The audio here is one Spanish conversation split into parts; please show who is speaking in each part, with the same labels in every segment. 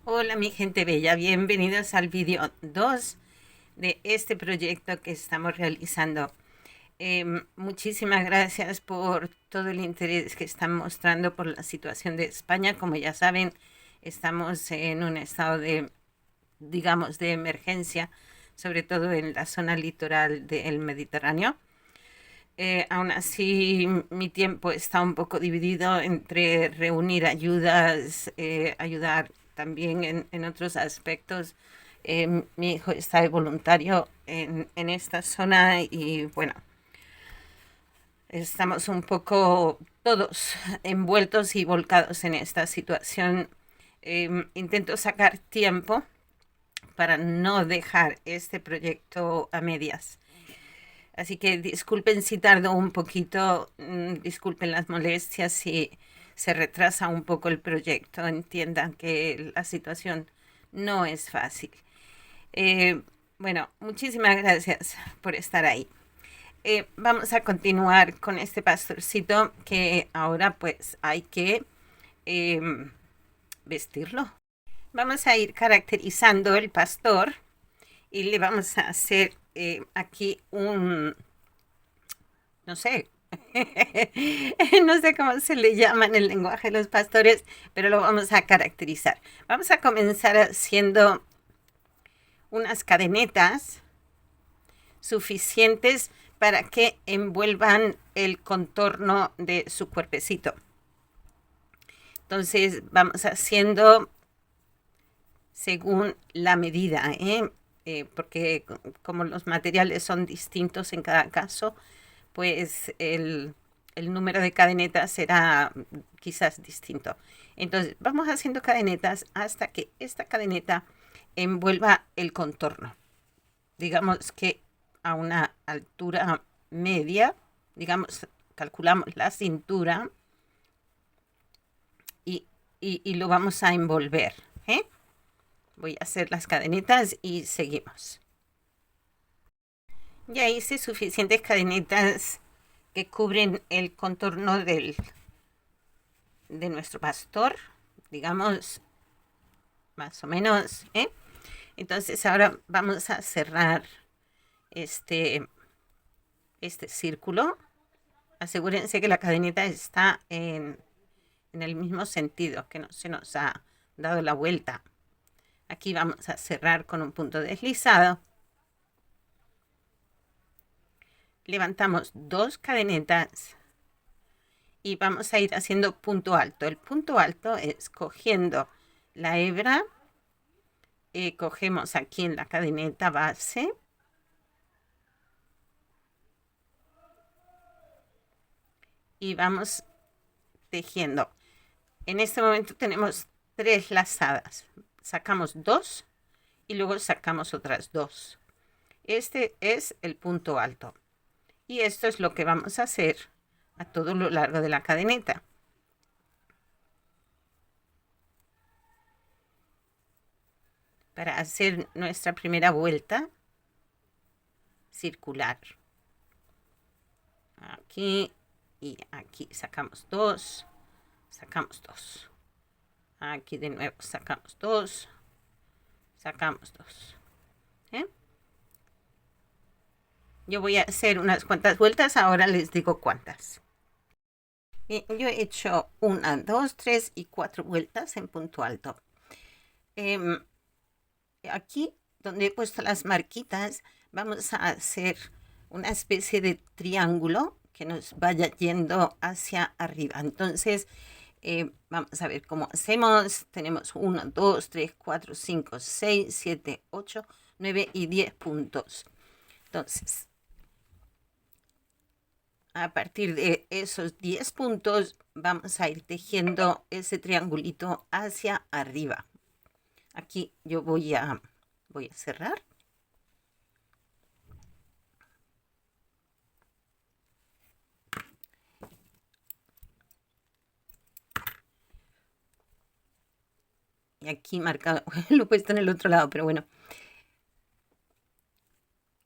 Speaker 1: Hola mi gente bella, bienvenidos al vídeo 2 de este proyecto que estamos realizando. Muchísimas gracias por todo el interés que están mostrando por la situación de España. Como ya saben, estamos en un estado de, digamos, de emergencia, sobre todo en la zona litoral del Mediterráneo. Aún así, mi tiempo está un poco dividido entre reunir ayudas, ayudar también en otros aspectos. Mi hijo está de voluntario en esta zona y bueno, estamos un poco todos envueltos y volcados en esta situación. Intento sacar tiempo para no dejar este proyecto a medias. Así que disculpen si tardo un poquito, disculpen las molestias si se retrasa un poco el proyecto. Entiendan que la situación no es fácil. Eh, bueno, muchísimas gracias por estar ahí. Vamos a continuar con este pastorcito que ahora pues hay que eh, vestirlo. Vamos a ir caracterizando el pastor y le vamos a hacer aquí un, no sé, no sé cómo se le llama en el lenguaje de los pastores, pero lo vamos a caracterizar. Vamos a comenzar haciendo unas cadenetas suficientes para que envuelvan el contorno de su cuerpecito. Entonces vamos haciendo según la medida, porque como los materiales son distintos en cada caso, pues el número de cadenetas será quizás distinto. Entonces vamos haciendo cadenetas hasta que esta cadeneta envuelva el contorno. Digamos que a una altura media, digamos, calculamos la cintura y lo vamos a envolver. ¿eh? Voy a hacer las cadenetas y seguimos. Ya hice suficientes cadenetas que cubren el contorno de nuestro pastor, digamos, más o menos. Entonces ahora vamos a cerrar este, este círculo. Asegúrense que la cadeneta está en el mismo sentido, que no se nos ha dado la vuelta. Aquí vamos a cerrar con un punto deslizado. Levantamos dos cadenetas y vamos a ir haciendo punto alto. El punto alto es cogiendo la hebra, cogemos aquí en la cadeneta base y vamos tejiendo. En este momento tenemos 3 lazadas. Sacamos 2 y luego sacamos otras 2. Este es el punto alto. Y esto es lo que vamos a hacer a todo lo largo de la cadeneta. Para hacer nuestra primera vuelta circular. Aquí y aquí sacamos 2, sacamos 2. Aquí de nuevo sacamos 2, sacamos 2. Yo voy a hacer unas cuantas vueltas, ahora les digo cuántas. Bien, yo he hecho 1, 2, 3 y 4 vueltas en punto alto. Aquí donde he puesto las marquitas vamos a hacer una especie de triángulo que nos vaya yendo hacia arriba. Entonces vamos a ver cómo hacemos. Tenemos 1, 2, 3, 4, 5, 6, 7, 8, 9 y 10 puntos. Entonces, a partir de esos 10 puntos vamos a ir tejiendo ese triangulito hacia arriba. Aquí yo voy a cerrar. Y aquí marcado, lo he puesto en el otro lado, pero bueno.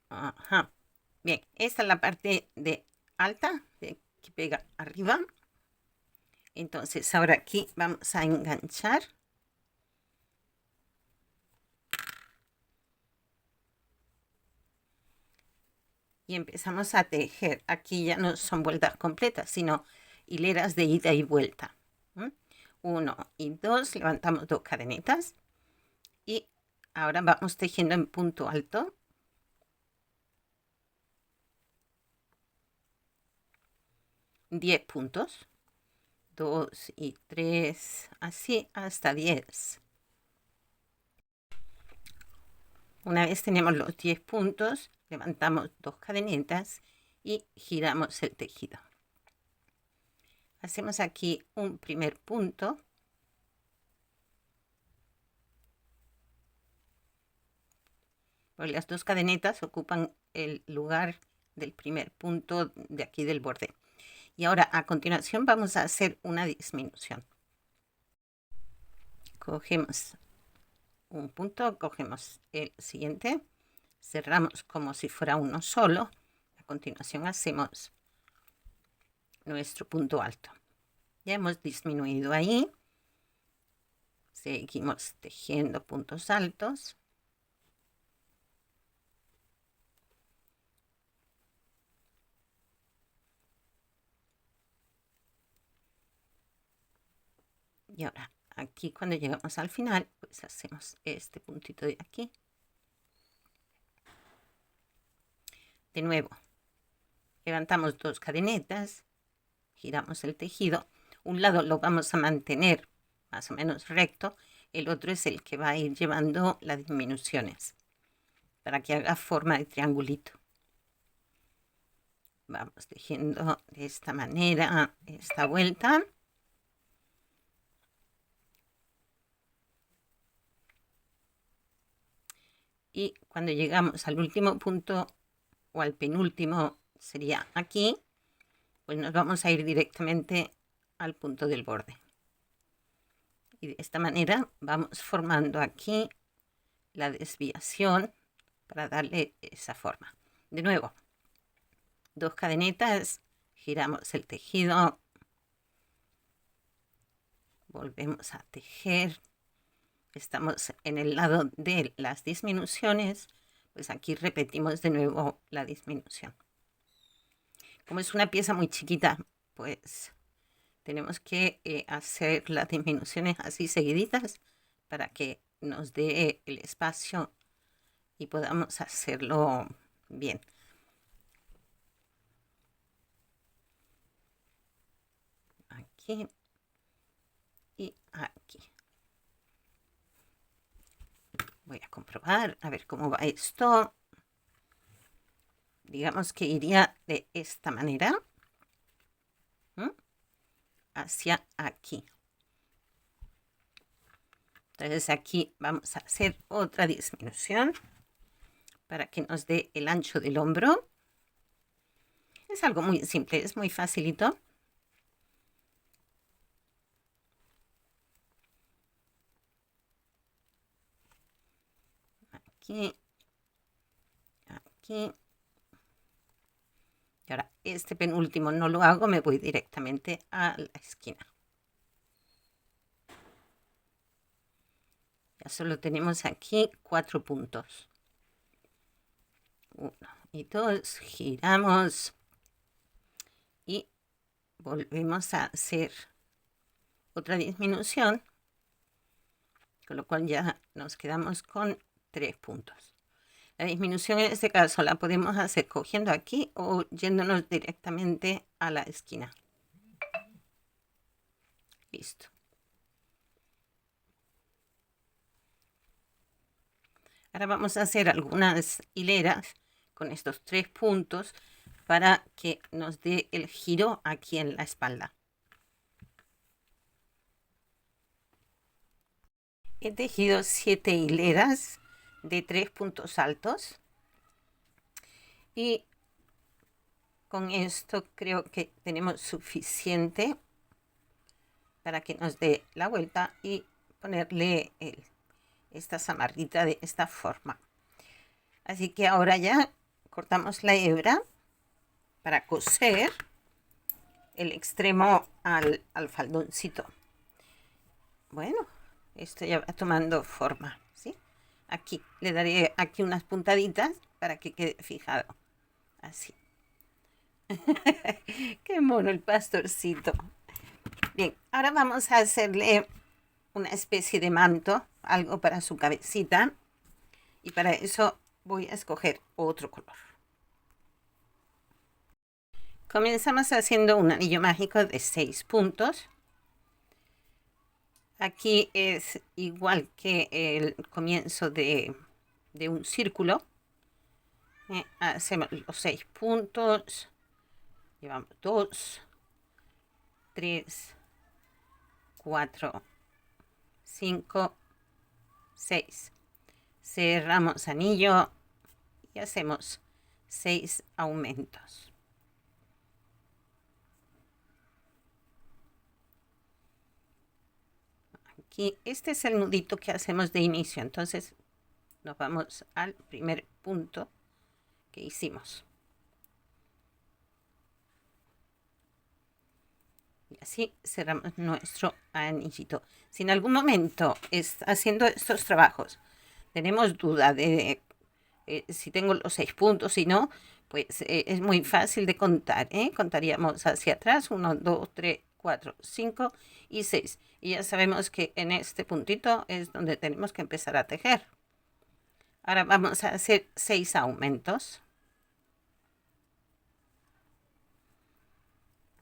Speaker 1: Ajá. Bien, esta es la parte de alta que pega arriba. Entonces ahora aquí vamos a enganchar y empezamos a tejer. Aquí ya no son vueltas completas, sino hileras de ida y vuelta. 1 y 2, levantamos 2 cadenitas y ahora vamos tejiendo en punto alto. ...10 puntos, 2 y 3, así hasta 10. Una vez tenemos los 10 puntos, levantamos 2 cadenitas y giramos el tejido. Hacemos aquí un primer punto. Pues las 2 cadenetas ocupan el lugar del primer punto de aquí del borde. Y ahora a continuación vamos a hacer una disminución. Cogemos un punto, cogemos el siguiente, cerramos como si fuera uno solo. A continuación hacemos nuestro punto alto. Ya hemos disminuido ahí. Seguimos tejiendo puntos altos. Y ahora aquí cuando llegamos al final, pues hacemos este puntito de aquí. De nuevo, levantamos 2 cadenetas, giramos el tejido. Un lado lo vamos a mantener más o menos recto, el otro es el que va a ir llevando las disminuciones para que haga forma de triangulito. Vamos tejiendo de esta manera esta vuelta. Y cuando llegamos al último punto o al penúltimo, sería aquí, pues nos vamos a ir directamente al punto del borde. Y de esta manera vamos formando aquí la desviación para darle esa forma. De nuevo, 2 cadenetas, giramos el tejido, volvemos a tejer. Estamos en el lado de las disminuciones, pues aquí repetimos de nuevo la disminución. Como es una pieza muy chiquita, pues tenemos que hacer las disminuciones así seguiditas para que nos dé el espacio y podamos hacerlo bien. Aquí y aquí. Voy a comprobar, a ver cómo va esto. Digamos que iría de esta manera. Hacia aquí. Entonces aquí vamos a hacer otra disminución para que nos dé el ancho del hombro. Es algo muy simple, es muy facilito. Aquí, aquí. Y ahora este penúltimo no lo hago, me voy directamente a la esquina. Ya solo tenemos aquí 4 puntos. 1 y 2, giramos y volvemos a hacer otra disminución, con lo cual ya nos quedamos con 3 puntos. La disminución en este caso la podemos hacer cogiendo aquí o yéndonos directamente a la esquina. Listo. Ahora vamos a hacer algunas hileras con estos 3 puntos para que nos dé el giro aquí en la espalda. He tejido 7 hileras de 3 puntos altos y con esto creo que tenemos suficiente para que nos dé la vuelta y ponerle esta zamarrita de esta forma. Así que ahora ya cortamos la hebra para coser el extremo al faldoncito. Bueno, esto ya va tomando forma, ¿sí? Aquí le daré aquí unas puntaditas para que quede fijado. así. Qué mono el pastorcito. Bien, ahora vamos a hacerle una especie de manto, algo para su cabecita. Y para eso voy a escoger otro color. Comenzamos haciendo un anillo mágico de 6 puntos. Aquí es igual que el comienzo de un círculo. Hacemos los 6 puntos. Llevamos 2, 3, 4, 5, 6. Cerramos anillo y hacemos 6 aumentos. Aquí, este es el nudito que hacemos de inicio, entonces nos vamos al primer punto que hicimos. Y así cerramos nuestro anillito. Si en algún momento haciendo estos trabajos tenemos duda de si tengo los 6 puntos, si no, pues es muy fácil de contar. Contaríamos hacia atrás, 1, 2, 3, 4, 5 y 6. Y ya sabemos que en este puntito es donde tenemos que empezar a tejer. Ahora vamos a hacer 6 aumentos.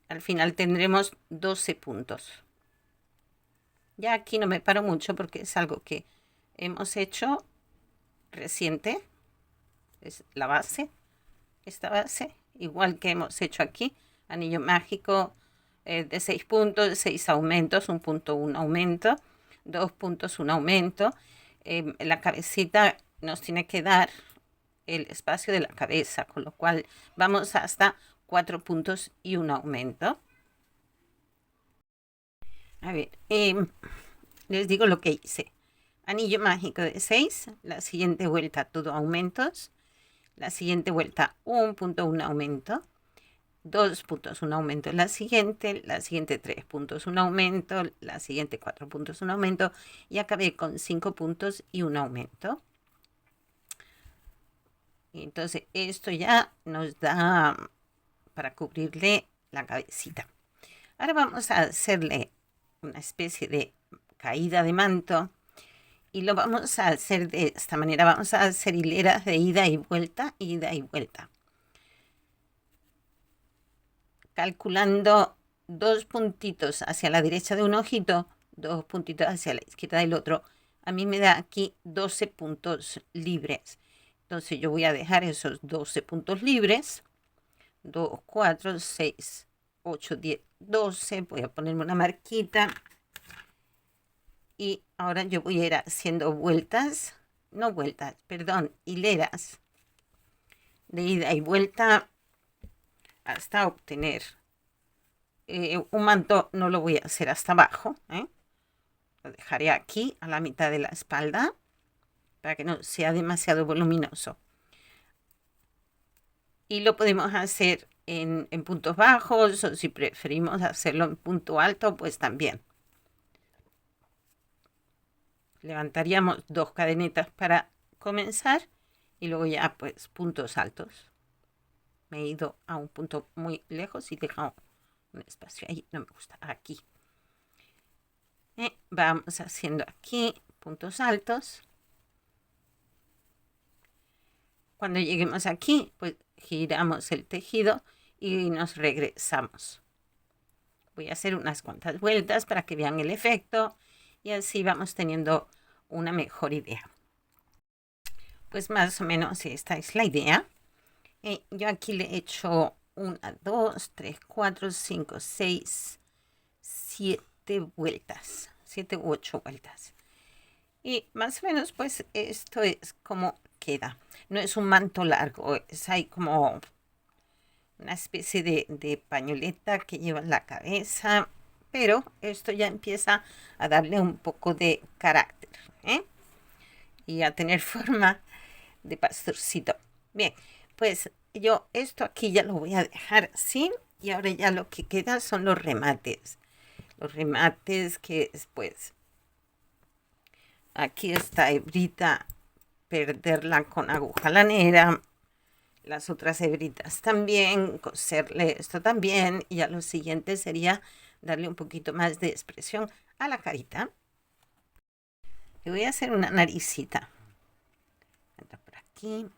Speaker 1: Al final tendremos 12 puntos. Ya aquí no me paro mucho porque es algo que hemos hecho reciente. Es la base, esta base, igual que hemos hecho aquí, anillo mágico de 6 puntos, 6 aumentos, 1 punto, 1 aumento, 2 puntos, 1 aumento. La cabecita nos tiene que dar el espacio de la cabeza, con lo cual vamos hasta 4 puntos y 1 aumento. A ver, les digo lo que hice. Anillo mágico de 6, la siguiente vuelta todo aumentos, la siguiente vuelta 1 punto, 1 aumento, 2 puntos, 1 aumento, la siguiente 3 puntos, 1 aumento, la siguiente 4 puntos, 1 aumento, y acabé con 5 puntos y 1 aumento. Entonces esto ya nos da para cubrirle la cabecita. Ahora vamos a hacerle una especie de caída de manto y lo vamos a hacer de esta manera. Vamos a hacer hileras de ida y vuelta, calculando 2 puntitos hacia la derecha de un ojito, 2 puntitos hacia la izquierda del otro. A mí me da aquí 12 puntos libres. Entonces yo voy a dejar esos 12 puntos libres. 2, 4, 6, 8, 10, 12. Voy a ponerme una marquita. Y ahora yo voy a ir haciendo hileras de ida y vuelta hasta obtener un manto. No lo voy a hacer hasta abajo, lo dejaré aquí a la mitad de la espalda para que no sea demasiado voluminoso. Y lo podemos hacer en puntos bajos, o si preferimos hacerlo en punto alto, pues también. Levantaríamos 2 cadenetas para comenzar y luego ya pues puntos altos. Me he ido a un punto muy lejos y he dejado un espacio ahí, no me gusta, aquí. Vamos haciendo aquí puntos altos. Cuando lleguemos aquí, pues giramos el tejido y nos regresamos. Voy a hacer unas cuantas vueltas para que vean el efecto y así vamos teniendo una mejor idea. Pues más o menos esta es la idea. Yo aquí le he hecho 1, 2, 3, 4, 5, 6, 7 vueltas, 7 u 8 vueltas. Y más o menos pues esto es como queda. No es un manto largo, es ahí como una especie de pañoleta que lleva en la cabeza, pero esto ya empieza a darle un poco de carácter, y a tener forma de pastorcito. Bien, pues yo esto aquí ya lo voy a dejar así y ahora ya lo que queda son los remates. Los remates que después aquí esta hebrita, perderla con aguja lanera, las otras hebritas también, coserle esto también, y ya lo siguiente sería darle un poquito más de expresión a la carita. Y voy a hacer una naricita. Entra por aquí.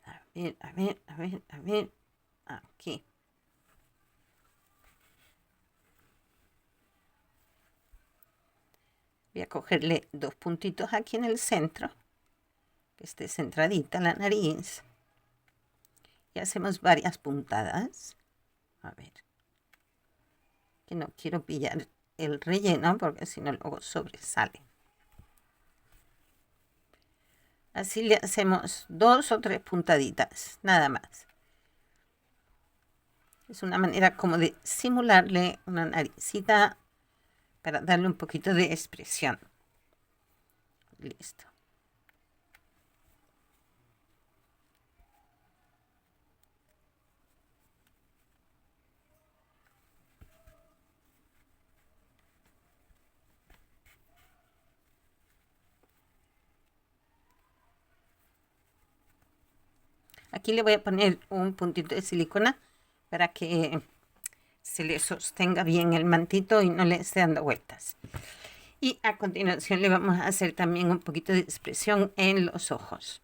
Speaker 1: A ver, a ver, a ver, a ver. Aquí. Voy a cogerle dos puntitos aquí en el centro, que esté centradita la nariz. Y hacemos varias puntadas. A ver. Que no quiero pillar el relleno porque si no luego sobresale. Así le hacemos 2 o 3 puntaditas, nada más. Es una manera como de simularle una naricita para darle un poquito de expresión. Listo. Aquí le voy a poner un puntito de silicona para que se le sostenga bien el mantito y no le esté dando vueltas. Y a continuación le vamos a hacer también un poquito de expresión en los ojos.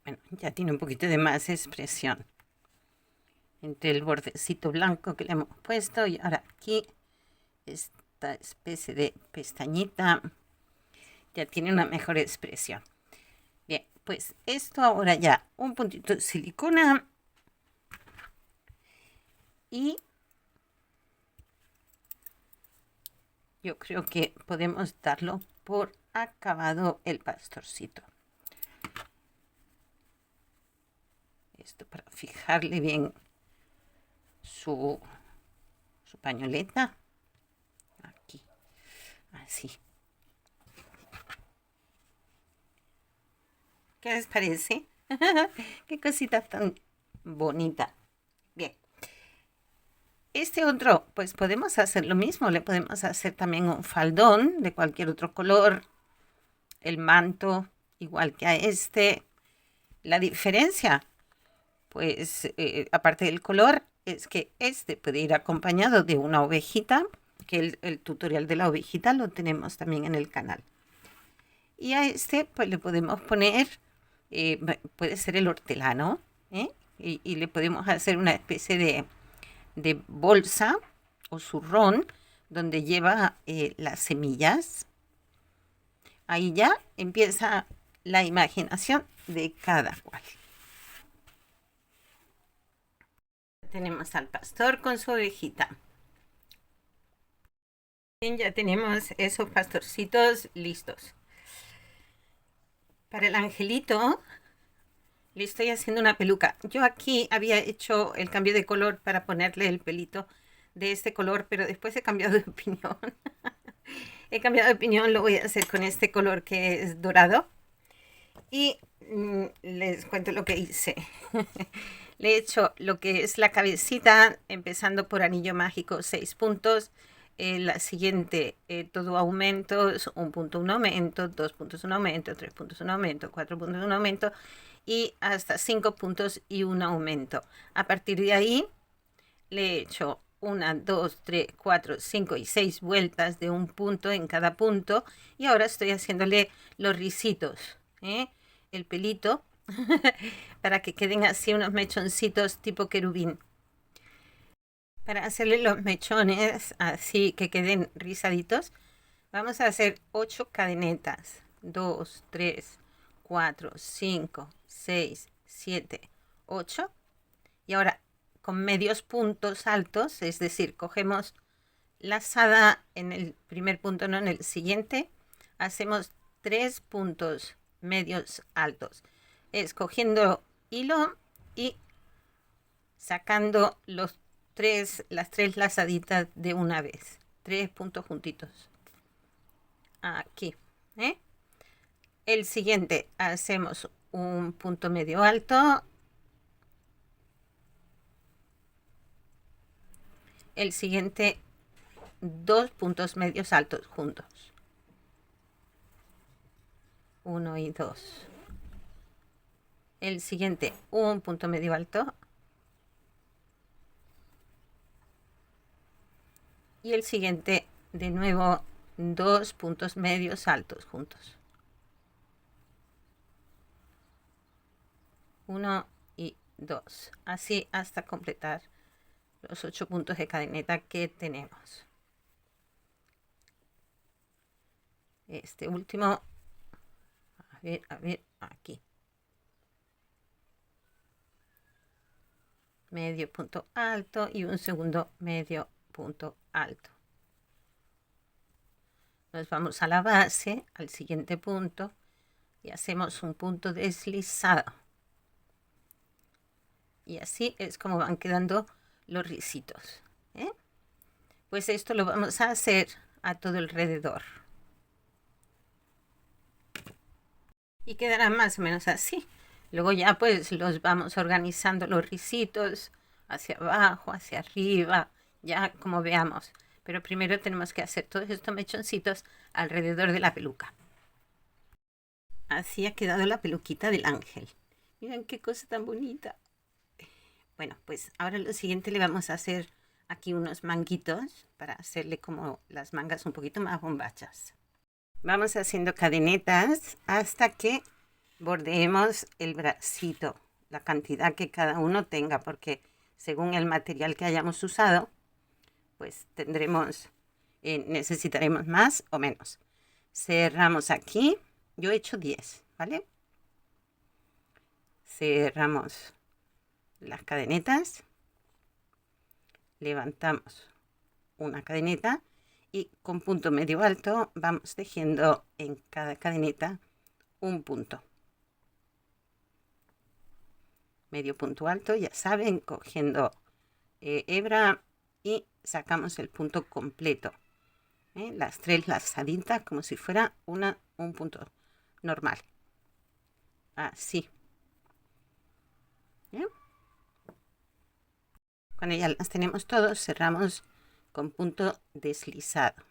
Speaker 1: Bueno, ya tiene un poquito de más expresión entre el bordecito blanco que le hemos puesto y ahora aquí esta especie de pestañita ya tiene una mejor expresión. Bien, pues esto ahora ya un puntito de silicona y yo creo que podemos darlo por acabado el pastorcito. Esto fijarle bien su pañoleta. Aquí, así. ¿Qué les parece? Qué cosita tan bonita. Bien. Este otro, pues podemos hacer lo mismo. Le podemos hacer también un faldón de cualquier otro color. El manto, igual que a este. La diferencia, pues, aparte del color, es que este puede ir acompañado de una ovejita, que el tutorial de la ovejita lo tenemos también en el canal. Y a este, pues le podemos poner, puede ser el hortelano, ¿eh? Y le podemos hacer una especie de bolsa o zurrón donde lleva las semillas. Ahí ya empieza la imaginación de cada cual. Tenemos al pastor con su ovejita. Bien, ya tenemos esos pastorcitos listos. Para el angelito le estoy haciendo una peluca. Yo aquí había hecho el cambio de color para ponerle el pelito de este color, pero después he cambiado de opinión. He cambiado de opinión, lo voy a hacer con este color que es dorado. Y les cuento lo que hice. Le he hecho lo que es la cabecita, empezando por anillo mágico 6 puntos. La siguiente, todo aumentos, 1 punto, un aumento, 2 puntos, un aumento, 3 puntos, un aumento, 4 puntos, un aumento y hasta 5 puntos y un aumento. A partir de ahí le he hecho 1, 2, 3, 4, 5 y 6 vueltas de un punto en cada punto y ahora estoy haciéndole los risitos, el pelito para que queden así unos mechoncitos tipo querubín. Para hacerle los mechones así que queden rizaditos, vamos a hacer 8 cadenetas. 2, 3, 4, 5, 6, 7, 8. Y ahora con medios puntos altos, es decir, cogemos lazada en el primer punto, no en el siguiente, hacemos 3 puntos medios altos, escogiendo hilo y sacando las 3 lazaditas de una vez, 3 puntos juntitos aquí, ¿eh? El siguiente hacemos un punto medio alto, el siguiente 2 puntos medios altos juntos, 1 y 2, el siguiente un punto medio alto y el siguiente de nuevo 2 puntos medios altos juntos, 1 y 2, así hasta completar los 8 puntos de cadeneta que tenemos. Este último, a ver, aquí. Medio punto alto y un segundo medio punto alto. Nos vamos a la base, al siguiente punto, y hacemos un punto deslizado. Y así es como van quedando los risitos, ¿eh? Pues esto lo vamos a hacer a todo alrededor. Y quedará más o menos así. Luego ya pues los vamos organizando los risitos hacia abajo, hacia arriba, ya como veamos. Pero primero tenemos que hacer todos estos mechoncitos alrededor de la peluca. Así ha quedado la peluquita del ángel. Miren qué cosa tan bonita. Bueno, pues ahora lo siguiente le vamos a hacer aquí unos manguitos para hacerle como las mangas un poquito más bombachas. Vamos haciendo cadenetas hasta que bordeemos el bracito, la cantidad que cada uno tenga, porque según el material que hayamos usado, pues tendremos, necesitaremos más o menos. Cerramos aquí, yo he hecho 10, ¿vale? Cerramos las cadenetas, levantamos una cadeneta y con punto medio alto vamos tejiendo en cada cadeneta un punto. medio punto alto, ya saben, cogiendo hebra y sacamos el punto completo. Las 3 lazaditas como si fuera un punto normal. Así. ¿Bien? Cuando ya las tenemos todos, cerramos con punto deslizado.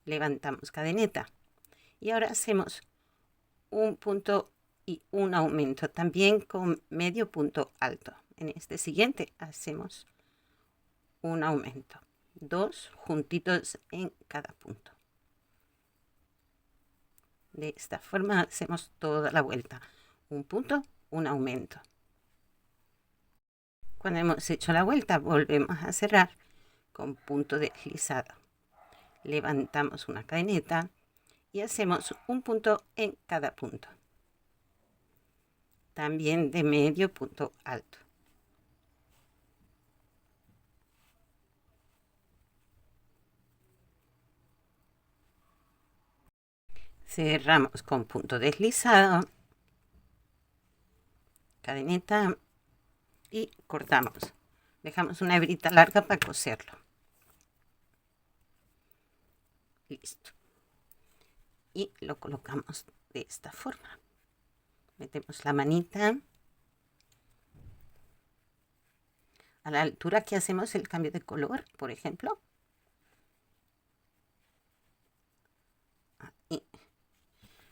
Speaker 1: Levantamos cadeneta. Y ahora hacemos un punto y un aumento también con medio punto alto. En este siguiente hacemos un aumento, 2 juntitos en cada punto. De esta forma hacemos toda la vuelta, un punto, un aumento. Cuando hemos hecho la vuelta, volvemos a cerrar con punto deslizado. Levantamos una cadeneta y hacemos un punto en cada punto, también de medio punto alto. Cerramos con punto deslizado, cadeneta y cortamos. Dejamos una hebrita larga para coserlo. Listo. Y lo colocamos de esta forma. Metemos la manita a la altura que hacemos el cambio de color, por ejemplo.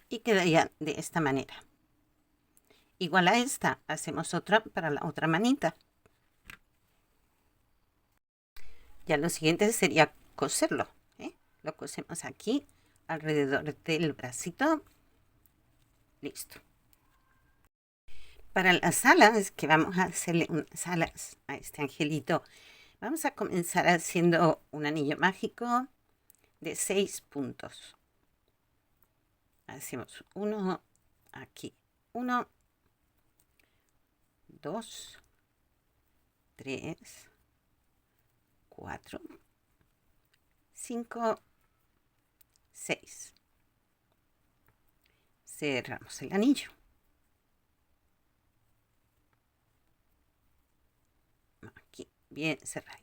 Speaker 1: Y quedaría de esta manera. Igual a esta, hacemos otra para la otra manita. Ya lo siguiente sería coserlo. Lo cosemos aquí, alrededor del bracito. Listo. Para las alas, que vamos a hacerle unas alas a este angelito, vamos a comenzar haciendo un anillo mágico de 6 puntos. Hacemos uno aquí, 1, 2, 3, 4, 5, 6. Cerramos el anillo. Aquí, bien cerradito.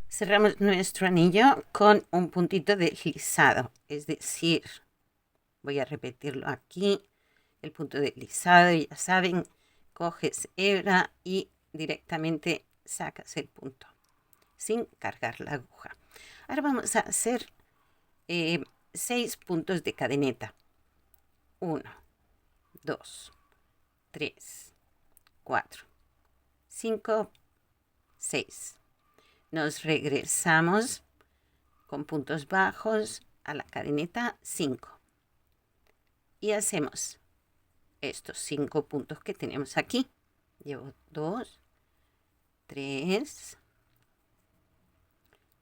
Speaker 1: Cerramos nuestro anillo con un puntito deslizado, es decir, voy a repetirlo aquí, el punto deslizado, ya saben, coges hebra y directamente sacas el punto, sin cargar la aguja. Ahora vamos a hacer 6 puntos de cadeneta. 1, 2, 3, 4, 5, 6. Nos regresamos con puntos bajos a la cadeneta 5. Y hacemos estos 5 puntos que tenemos aquí. Llevo 2, 3,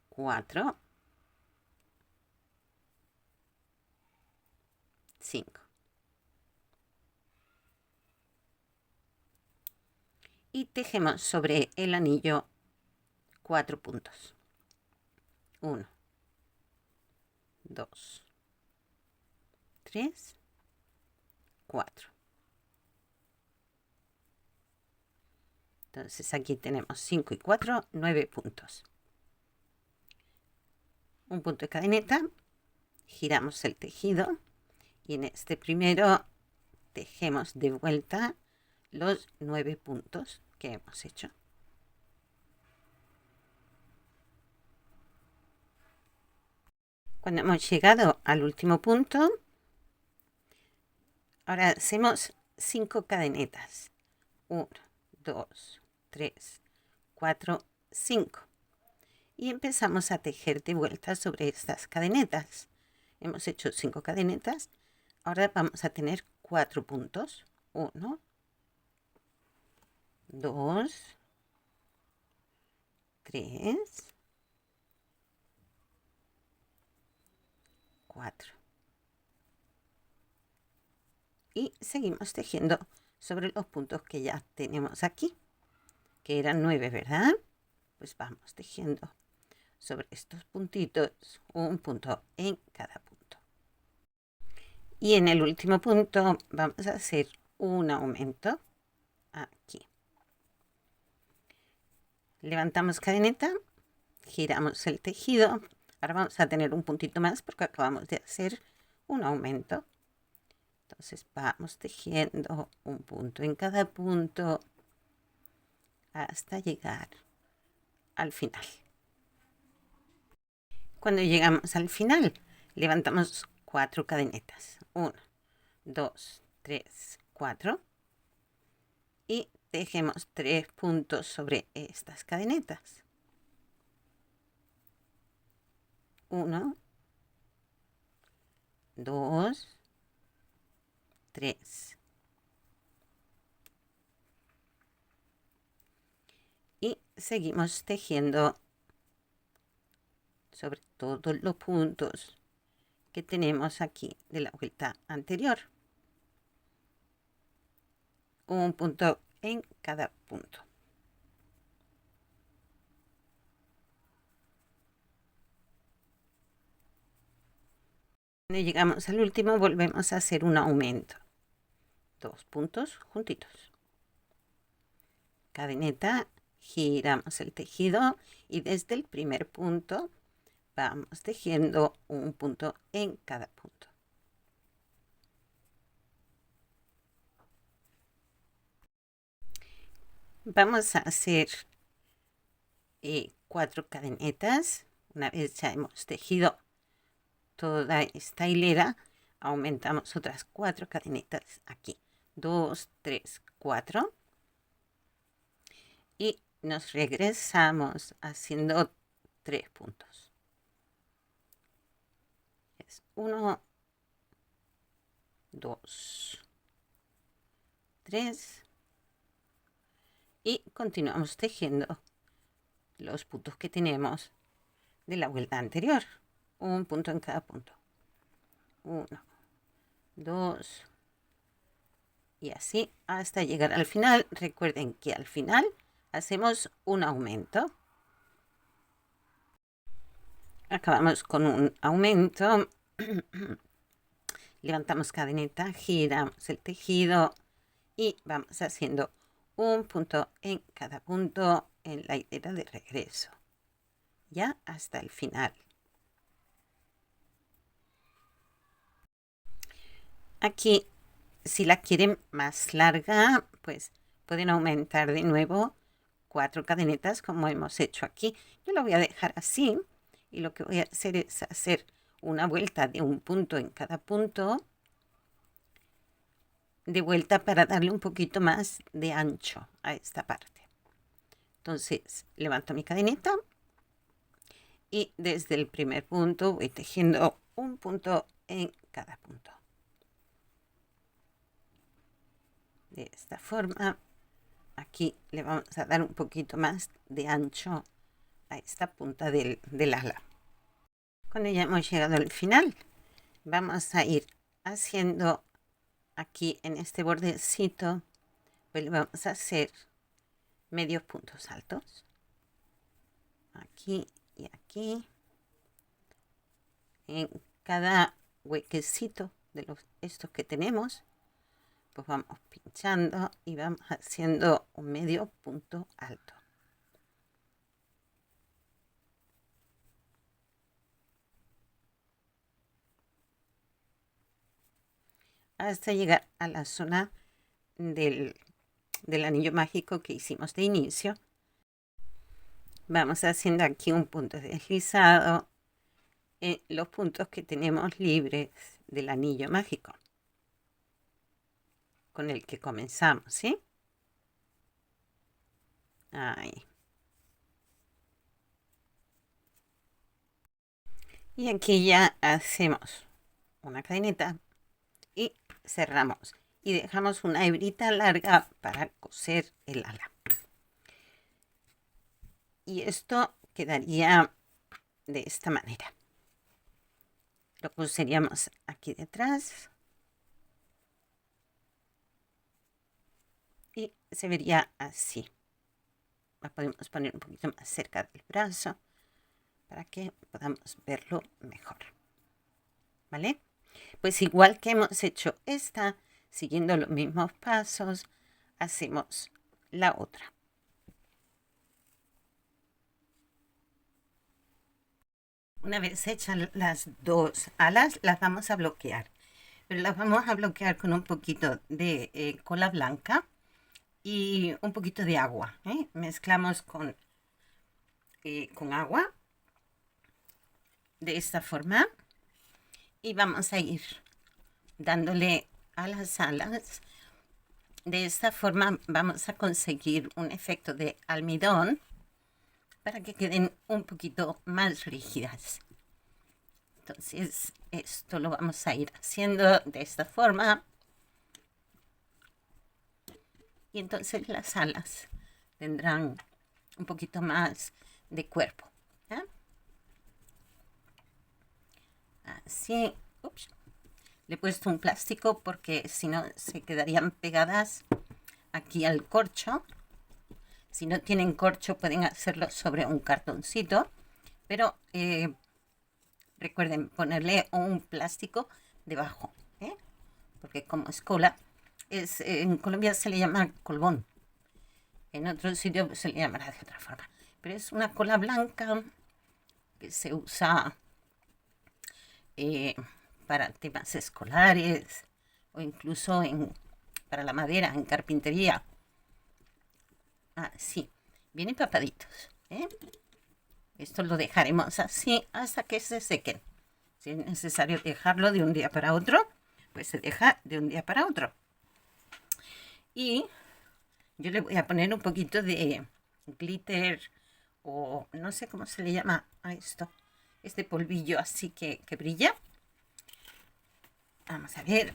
Speaker 1: 4, 5. Y tejemos sobre el anillo 4 puntos. 1, 2, 3, 4. Entonces aquí tenemos 5 y 4, 9 puntos. Un punto de cadeneta, giramos el tejido y en este primero tejemos de vuelta los 9 puntos que hemos hecho. Cuando hemos llegado al último punto, ahora hacemos 5 cadenetas. 1, 2, 3, 4, 5. Y empezamos a tejer de vuelta sobre estas cadenetas. Hemos hecho 5 cadenetas. Ahora vamos a tener 4 puntos. 1, 2, 3, 4. Y seguimos tejiendo sobre los puntos que ya tenemos aquí, que eran 9, ¿verdad? Pues vamos tejiendo sobre estos puntitos un punto en cada punto. Y en el último punto vamos a hacer un aumento aquí. Levantamos cadeneta, giramos el tejido. Ahora vamos a tener un puntito más porque acabamos de hacer un aumento. Entonces vamos tejiendo un punto en cada punto hasta llegar al final. Cuando llegamos al final, levantamos 4 cadenetas. 1, 2, 3, 4. Y tejemos 3 puntos sobre estas cadenetas. 1, 2, 3. Y seguimos tejiendo sobre todos los puntos que tenemos aquí de la vuelta anterior. Un punto en cada punto. Cuando llegamos al último, volvemos a hacer un aumento. 2 puntos juntitos. Cadeneta, giramos el tejido y desde el primer punto vamos tejiendo un punto en cada punto. Vamos a hacer 4 cadenetas. Una vez ya hemos tejido toda esta hilera, aumentamos otras 4 cadenetas aquí. 2, 3, 4. Y nos regresamos haciendo 3 puntos. Es 1, 2, 3. Y continuamos tejiendo los puntos que tenemos de la vuelta anterior. Un punto en cada punto. 1, 2. Y así hasta llegar al final. Recuerden que al final hacemos un aumento. Acabamos con un aumento. Levantamos cadeneta, giramos el tejido y vamos haciendo un punto en cada punto en la hilera de regreso. Ya hasta el final. Aquí, si la quieren más larga, pues pueden aumentar de nuevo 4 cadenetas como hemos hecho aquí. Yo la voy a dejar así y lo que voy a hacer es hacer una vuelta de un punto en cada punto de vuelta para darle un poquito más de ancho a esta parte. Entonces levanto mi cadeneta y desde el primer punto voy tejiendo un punto en cada punto. De esta forma, aquí le vamos a dar un poquito más de ancho a esta punta del ala. Cuando ya hemos llegado al final, vamos a ir haciendo aquí en este bordecito, pues vamos a hacer medios puntos altos. Aquí y aquí. En cada huequecito de estos que tenemos, pues vamos pinchando y vamos haciendo un medio punto alto. Hasta llegar a la zona del anillo mágico que hicimos de inicio. Vamos haciendo aquí un punto deslizado en los puntos que tenemos libres del anillo mágico con el que comenzamos, ¿sí? Ahí. Y aquí ya hacemos una cadeneta y cerramos y dejamos una hebrita larga para coser el ala. Y esto quedaría de esta manera. Lo coseríamos aquí detrás y se vería así. La podemos poner un poquito más cerca del brazo para que podamos verlo mejor. ¿Vale? Pues igual que hemos hecho esta, siguiendo los mismos pasos, hacemos la otra. Una vez hechas las dos alas, las vamos a bloquear. Pero las vamos a bloquear con un poquito de cola blanca y un poquito de agua. Mezclamos con agua de esta forma y vamos a ir dándole a las alas. De esta forma vamos a conseguir un efecto de almidón para que queden un poquito más rígidas. Entonces esto lo vamos a ir haciendo de esta forma. Y entonces las alas tendrán un poquito más de cuerpo. Así. Ups. Le he puesto un plástico porque si no se quedarían pegadas aquí al corcho. Si no tienen corcho pueden hacerlo sobre un cartoncito, pero recuerden ponerle un plástico debajo, porque como es cola, en Colombia se le llama colbón, en otro sitio se le llamará de otra forma, pero es una cola blanca que se usa para temas escolares o incluso para la madera, en carpintería. Así, bien empapaditos. Esto lo dejaremos así hasta que se sequen. Si es necesario dejarlo de un día para otro, pues se deja de un día para otro. Y yo le voy a poner un poquito de glitter o no sé cómo se le llama a esto. Este polvillo así que brilla. Vamos a ver.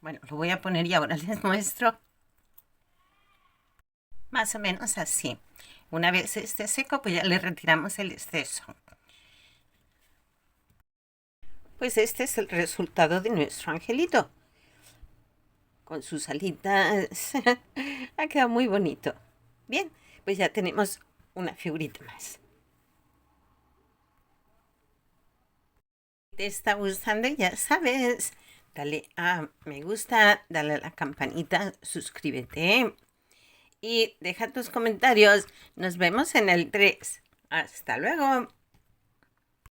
Speaker 1: Bueno, lo voy a poner y ahora les muestro. Más o menos así. Una vez esté seco, pues ya le retiramos el exceso. Pues este es el resultado de nuestro angelito. Con sus alitas. Ha quedado muy bonito. Bien, pues ya tenemos una figurita más. ¿Te está gustando? Ya sabes. Dale a me gusta, dale a la campanita, suscríbete y deja tus comentarios. Nos vemos en el 3. Hasta luego.